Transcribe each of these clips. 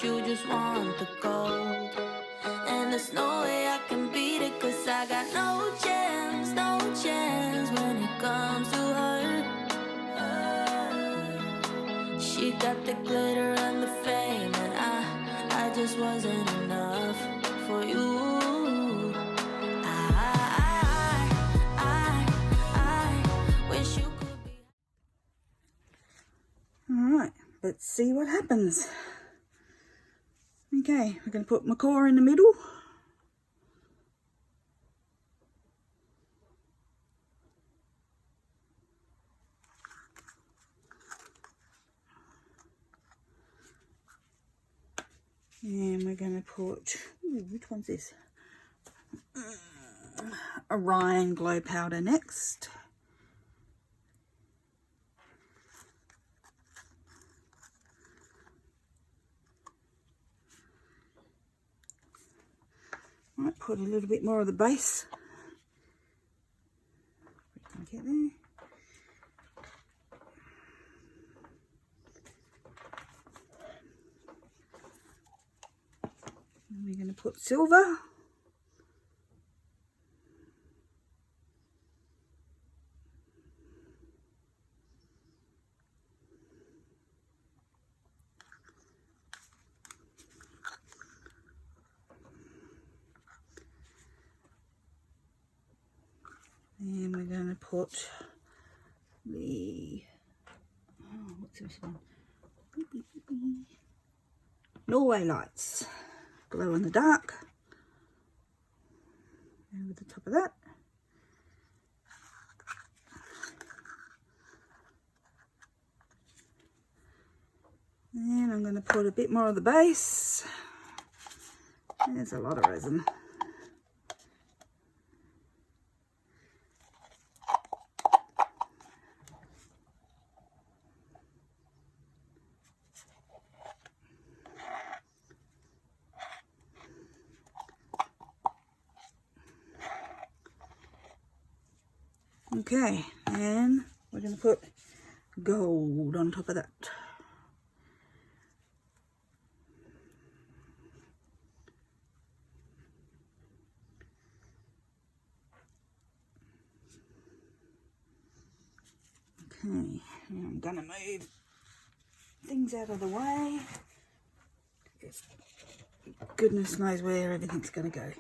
you just want the gold. And there's no way I can beat it, cause I got no chance, no chance when it comes to her. She got the glitter and the fame, and I just wasn't enough for you. I wish you could be. Alright, let's see what happens. Okay, we're going to put my core in the middle. And we're going to put, which one's this? Orion Glow Powder next. Might put a little bit more of the base. Get there. And we're going to put silver. And we're going to put the, what's this one? Norway Lights. Glow in the dark. Over the top of that. And I'm going to put a bit more of the base. There's a lot of resin. Okay, and we're going to put gold on top of that. Okay, I'm going to move things out of the way. Goodness knows where everything's going to go.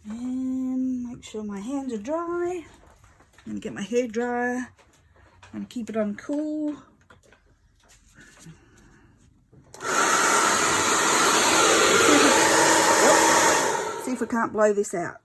And make sure my hands are dry. I'm going to get my hair dryer and keep it on cool. See if we can't blow this out.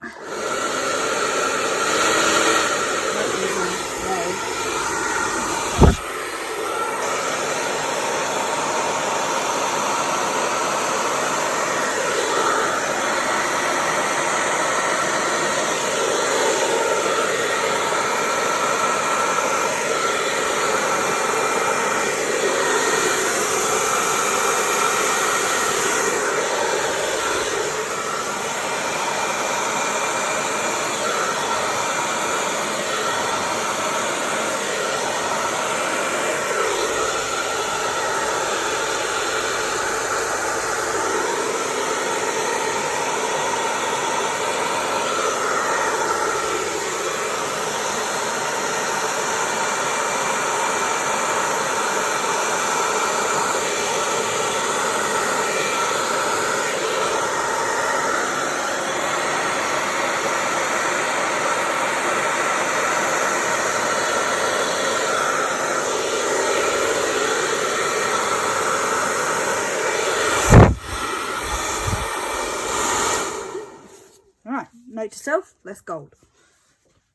Note to self, less gold.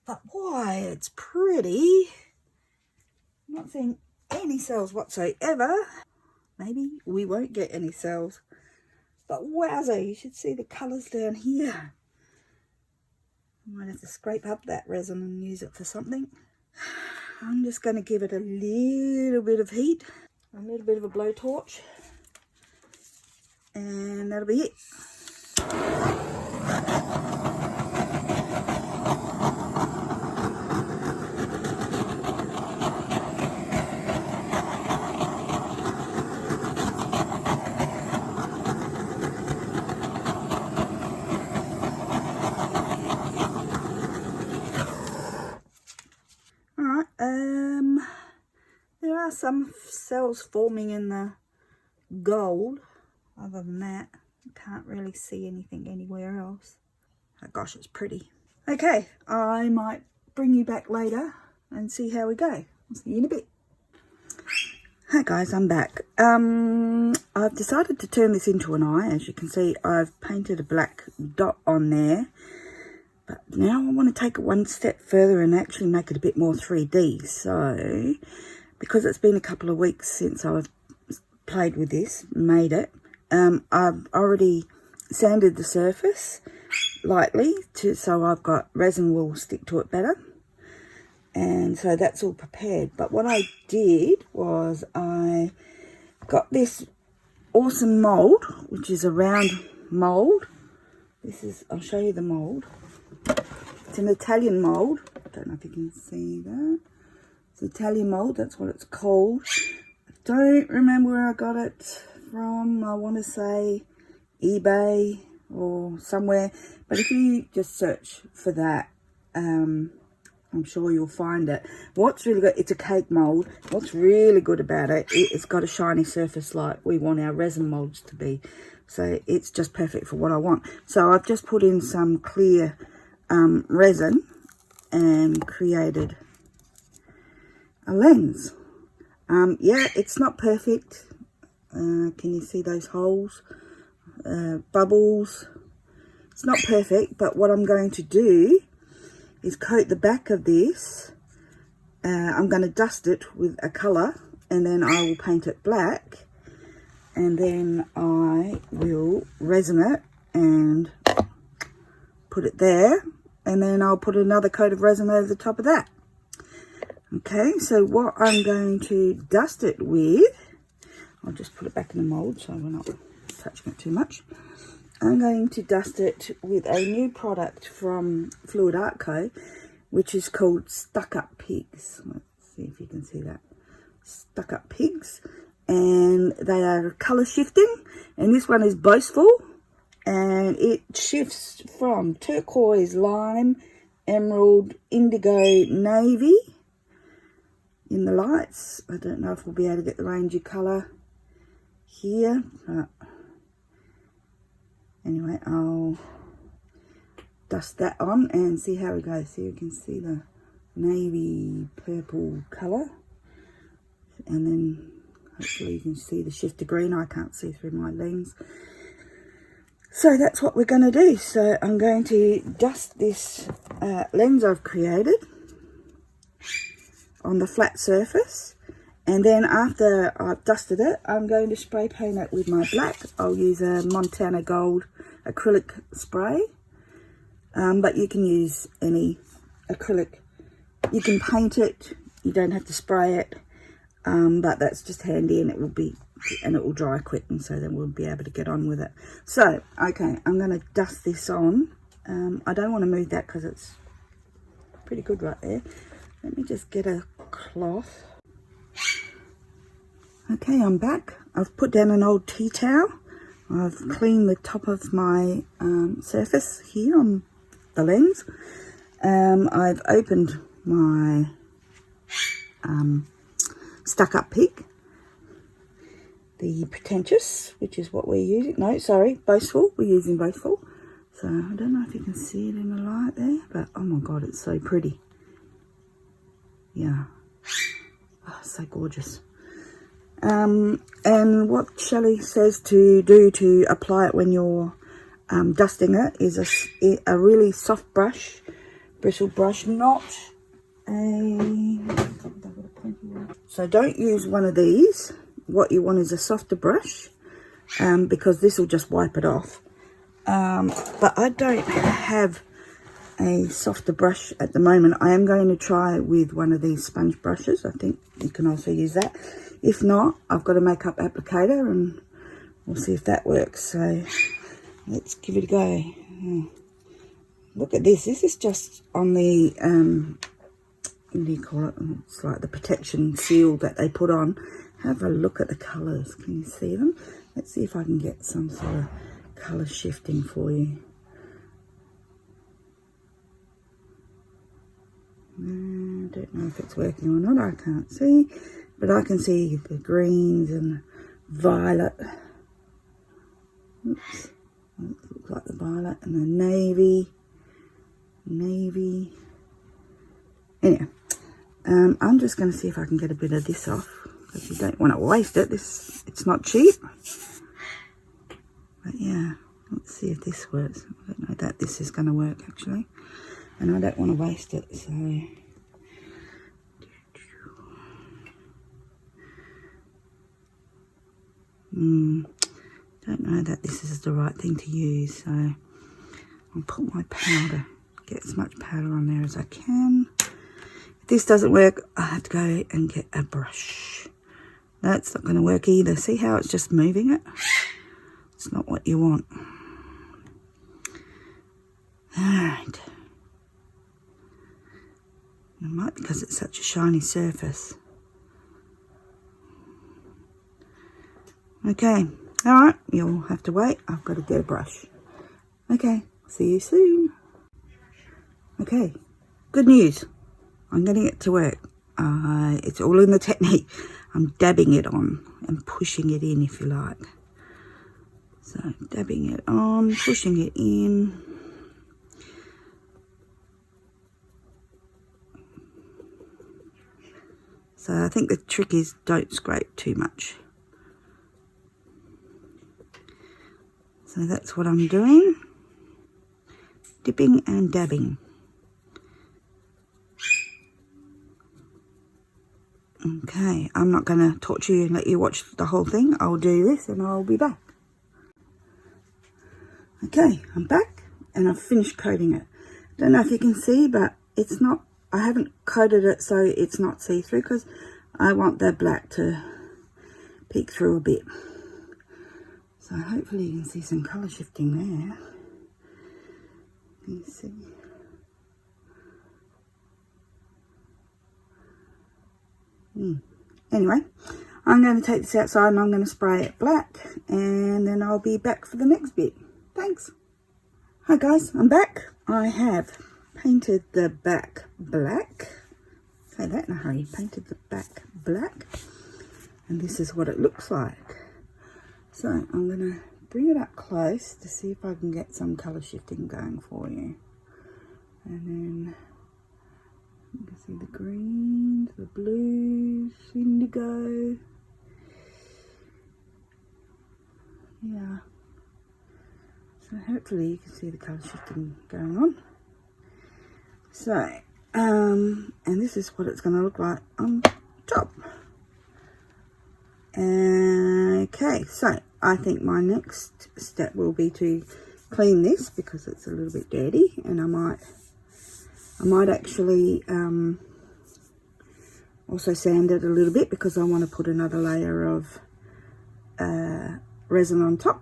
But why, it's pretty. I'm not seeing any cells whatsoever. Maybe we won't get any cells. But wowza, you should see the colours down here. I might have to scrape up that resin and use it for something. I'm just going to give it a little bit of heat. A little bit of a blowtorch. And that'll be it. There are some cells forming in the gold. Other than that, I can't really see anything anywhere else. Oh gosh, it's pretty. Okay, I might bring you back later and see how we go. I'll see you in a bit. Hi guys, I'm back. I've decided to turn this into an eye. As you can see, I've painted a black dot on there. But now I want to take it one step further and actually make it a bit more 3D. So, because it's been a couple of weeks since I've played with this, made it, I've already sanded the surface lightly so I've got resin will stick to it better. And so that's all prepared. But what I did was I got this awesome mould, which is a round mould. This is, I'll show you the mould. It's an Italian mould. I don't know if you can see that. It's Italian mould, that's what it's called. I don't remember where I got it from. I want to say eBay or somewhere. But if you just search for that, I'm sure you'll find it. What's really good, it's a cake mould. What's really good about it, it's got a shiny surface like we want our resin moulds to be. So it's just perfect for what I want. So I've just put in some clear resin and created a lens. Yeah, it's not perfect. Can you see those holes? Bubbles. It's not perfect, but what I'm going to do is coat the back of this. I'm going to dust it with a colour and then I will paint it black, and then I will resin it and put it there, and then I'll put another coat of resin over the top of that. Okay, so what I'm going to dust it with, I'll just put it back in the mould so we're not touching it too much. I'm going to dust it with a new product from Fluid Art Co, which is called Stuck Up Pigs. Let's see if you can see that. Stuck Up Pigs. And they are colour shifting. And this one is Boastful. And it shifts from turquoise, lime, emerald, indigo, navy in the lights. I don't know if we'll be able to get the range of colour here, but anyway, I'll dust that on and see how it goes. So you can see the navy purple colour, and then hopefully you can see the shift of green. I can't see through my lens. So that's what we're going to do. So I'm going to dust this lens I've created on the flat surface, and then after I've dusted it, I'm going to spray paint it with my black. I'll use a Montana Gold acrylic spray, but you can use any acrylic. You can paint it, you don't have to spray it, but that's just handy, and it will dry quick, and so then we'll be able to get on with it. So okay, I'm going to dust this on. I don't want to move that because it's pretty good right there. Let me just get a cloth. Okay, I'm back. I've put down an old tea towel. I've cleaned the top of my surface here on the lens. I've opened my Stuck Up Pig, the Pretentious, which is what we're using. No, sorry, Boastful. We're using Boastful. So I don't know if you can see it in the light there, but oh my god, it's so pretty. Yeah, oh, so gorgeous. And what Shelley says to do to apply it when you're dusting it is a really soft brush, bristle brush, not a... So don't use one of these. What you want is a softer brush, because this will just wipe it off. But I don't have a softer brush at the moment. I am going to try with one of these sponge brushes. I think you can also use that. If not, I've got a makeup applicator and we'll see if that works. So let's give it a go. Look at this. This is just on the, what do you call it? It's like the protection seal that they put on. Have a look at the colours. Can you see them? Let's see if I can get some sort of colour shifting for you. don't know if it's working or not, I can't see, but I can see the greens and violet. Oops, looks like the violet and the navy. Anyway, I'm just going to see if I can get a bit of this off, because you don't want to waste it. It's not cheap. But yeah, let's see if this works. I don't know that this is going to work actually, and I don't want to waste it, so don't know that this is the right thing to use, so I'll put my powder, get as much powder on there as I can. If this doesn't work, I have to go and get a brush. That's not going to work either. See how it's just moving it? It's not what you want. Alright. It might be because it's such a shiny surface. Okay. Alright, you'll have to wait. I've got to get a brush. Okay, see you soon. Okay, good news. I'm getting it to work. It's all in the technique. I'm dabbing it on and pushing it in, if you like. So, dabbing it on, pushing it in. So I think the trick is don't scrape too much. So that's what I'm doing. Dipping and dabbing. Okay, I'm not going to torture you and let you watch the whole thing. I'll do this and I'll be back. Okay, I'm back and I've finished coating it. Don't know if you can see, but it's not, I haven't coated it so it's not see-through, because I want the black to peek through a bit. So hopefully you can see some colour shifting there. Can you see? Anyway, I'm going to take this outside and I'm going to spray it black, and then I'll be back for the next bit. Thanks. Hi guys, I'm back. I have painted the back black. Say that in a hurry. Painted the back black, and this is what it looks like. So I'm going to bring it up close to see if I can get some colour shifting going for you. And then you can see the greens, the blues, indigo. Yeah. So hopefully you can see the colour shifting going on. So, and this is what it's going to look like on top. Okay, so I think my next step will be to clean this, because it's a little bit dirty, and I might actually also sand it a little bit, because I want to put another layer of resin on top.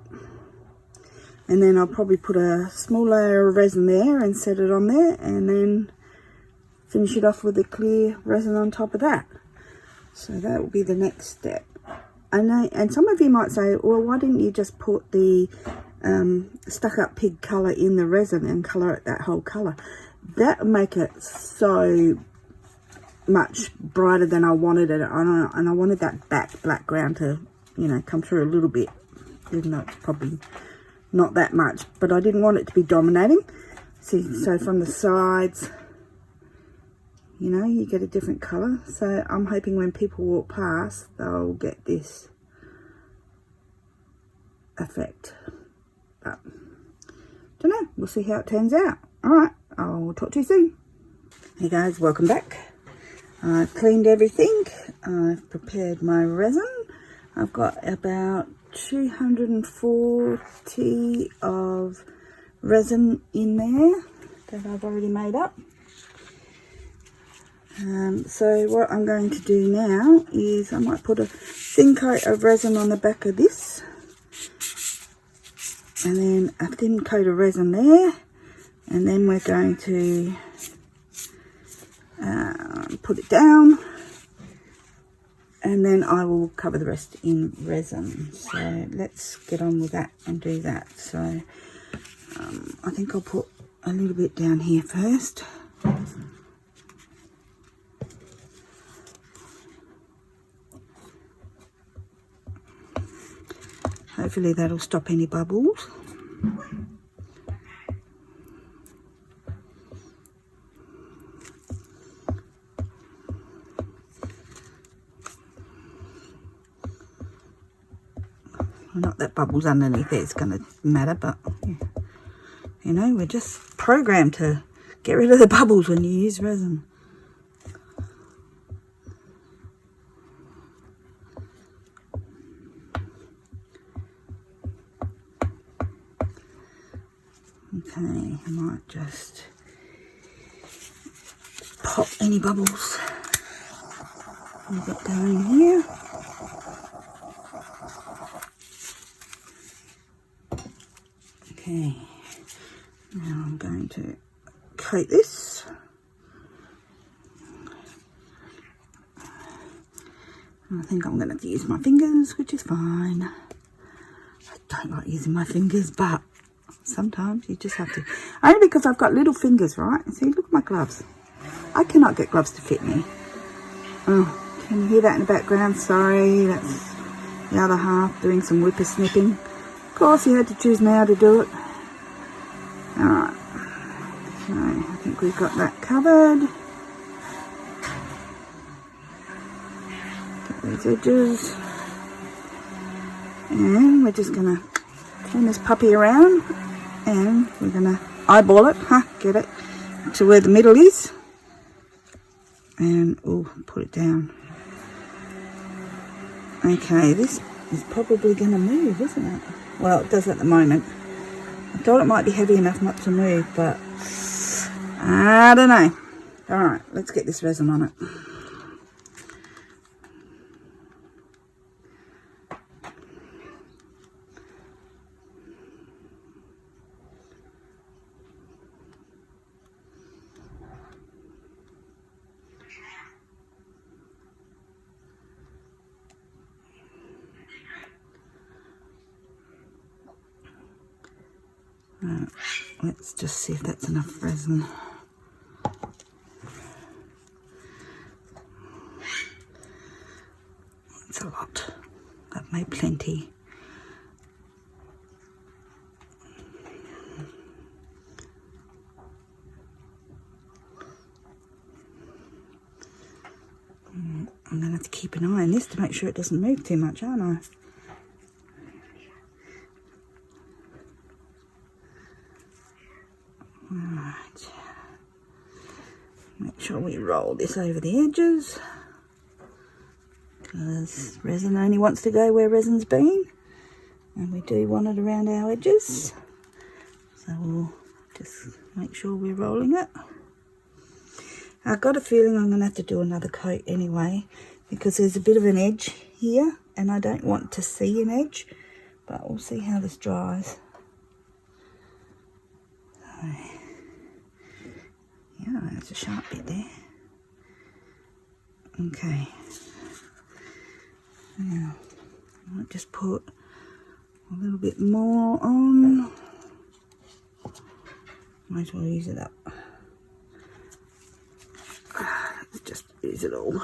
And then I'll probably put a small layer of resin there and set it on there, and then finish it off with a clear resin on top of that. So that will be the next step. And some of you might say, well, why didn't you just put the stuck up pig colour in the resin and colour it that whole colour? That would make it so much brighter than I wanted it. And I wanted that background to, you know, come through a little bit, even though it's probably not that much, but I didn't want it to be dominating. See, so from the sides, you know, you get a different colour. So I'm hoping when people walk past, they'll get this effect. But don't know, we'll see how it turns out. Alright, I'll talk to you soon. Hey guys, welcome back. I've cleaned everything. I've prepared my resin. I've got about 240 of resin in there that I've already made up. So what I'm going to do now is I might put a thin coat of resin on the back of this, and then a thin coat of resin there, and then we're going to put it down, and then I will cover the rest in resin. So let's get on with that and do that. So I think I'll put a little bit down here first. Hopefully that'll stop any bubbles. Not that bubbles underneath it's going to matter, but you know, we're just programmed to get rid of the bubbles when you use resin. Okay, I might just pop any bubbles we've got going here. Okay, now I'm going to coat this. I think I'm going to have to use my fingers, which is fine. I don't like using my fingers, but sometimes you just have to. Only because I've got little fingers, right? See, look at my gloves. I cannot get gloves to fit me. Oh, can you hear that in the background? Sorry, that's the other half doing some whippersnipping. Of course, you had to choose now to do it. Alright, so I think we've got that covered. Get these edges. And we're just going to turn this puppy around. And we're going to eyeball it, get it to where the middle is. And, put it down. Okay, this is probably going to move, isn't it? Well, it does at the moment. I thought it might be heavy enough not to move, but I don't know. Alright, let's get this resin on it. Let's just see if that's enough resin. It's a lot. I've made plenty. I'm going to have to keep an eye on this to make sure it doesn't move too much, aren't I? Alright, make sure we roll this over the edges, because resin only wants to go where resin's been, and we do want it around our edges, so we'll just make sure we're rolling it. I've got a feeling I'm going to have to do another coat anyway, because there's a bit of an edge here and I don't want to see an edge, but we'll see how this dries. So, yeah, there's a sharp bit there. Okay. Now, I might just put a little bit more on. Might as well use it up. Let's just use it all.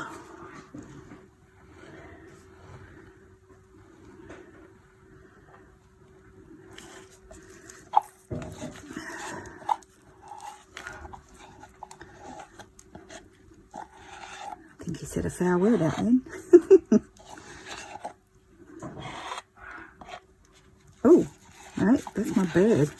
I think he said a foul word out then. Oh, no, that's my bird.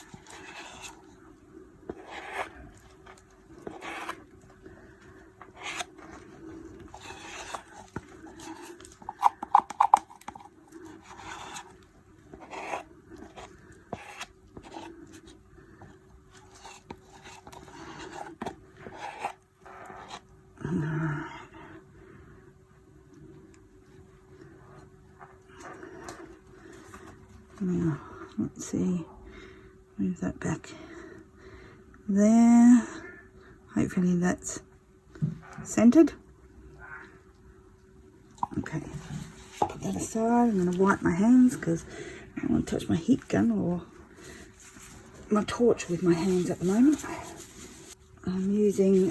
Now, let's see, move that back there. Hopefully that's centered. Okay, put that aside. I'm going to wipe my hands because I don't want to touch my heat gun or my torch with my hands at the moment. I'm using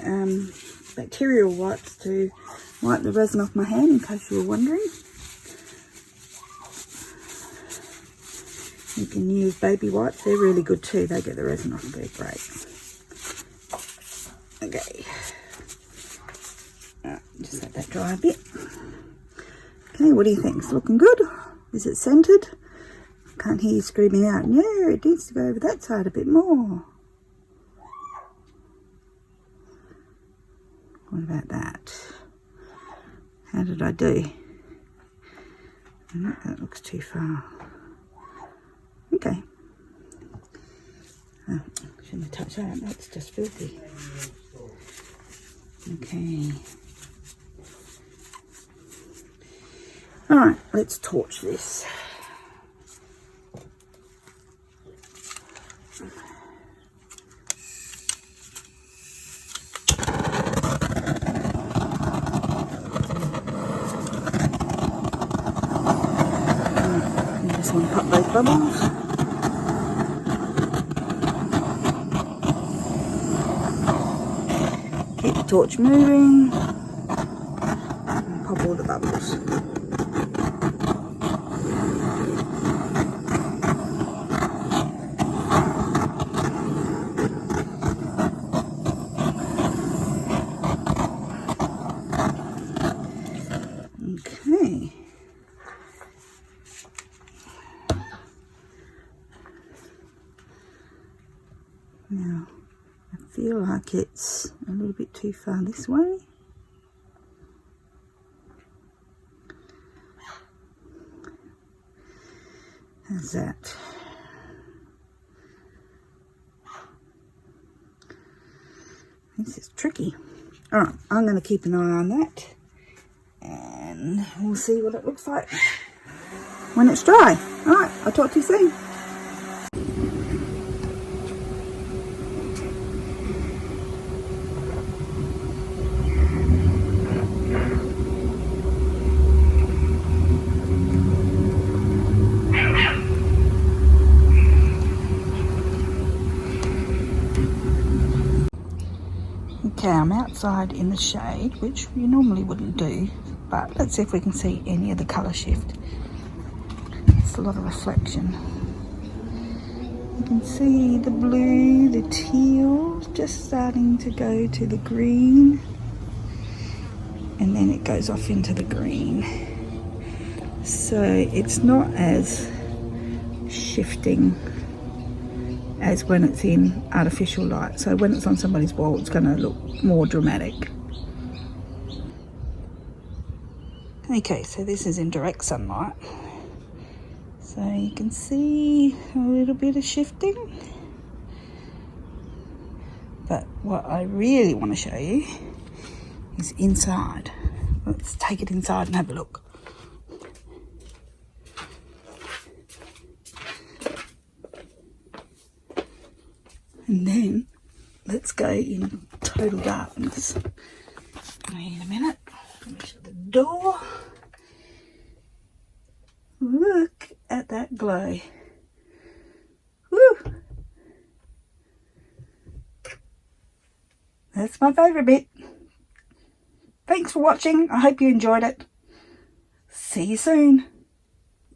bacterial wipes to wipe the resin off my hand, in case you were wondering. You can use baby wipes. They're really good too. They get the resin off. They're great. Okay. Just let that dry a bit. Okay, what do you think? It's looking good? Is it scented? Can't hear you screaming out. Yeah, it needs to go over that side a bit more. What about that? How did I do? That looks too far. Okay. Oh, shouldn't have touched that. That's just filthy. Okay. Alright, let's torch this. You just want to pop those bubbles. Keep the torch moving. And pop all the bubbles. Okay. Now, I feel like it's a little bit too far this way. How's that? This is tricky. Alright, I'm going to keep an eye on that. And we'll see what it looks like when it's dry. Alright, I'll talk to you soon. Okay, I'm outside in the shade, which you normally wouldn't do, but let's see if we can see any of the colour shift. It's a lot of reflection. You can see the blue, the teal, just starting to go to the green, and then it goes off into the green. So it's not as shifting as when it's in artificial light. So when it's on somebody's wall, it's going to look more dramatic. Okay, so this is in direct sunlight. So you can see a little bit of shifting. But what I really want to show you is inside. Let's take it inside and have a look. And then let's go in total darkness. Wait a minute. Let me shut the door. Look at that glow. Woo! That's my favourite bit. Thanks for watching. I hope you enjoyed it. See you soon.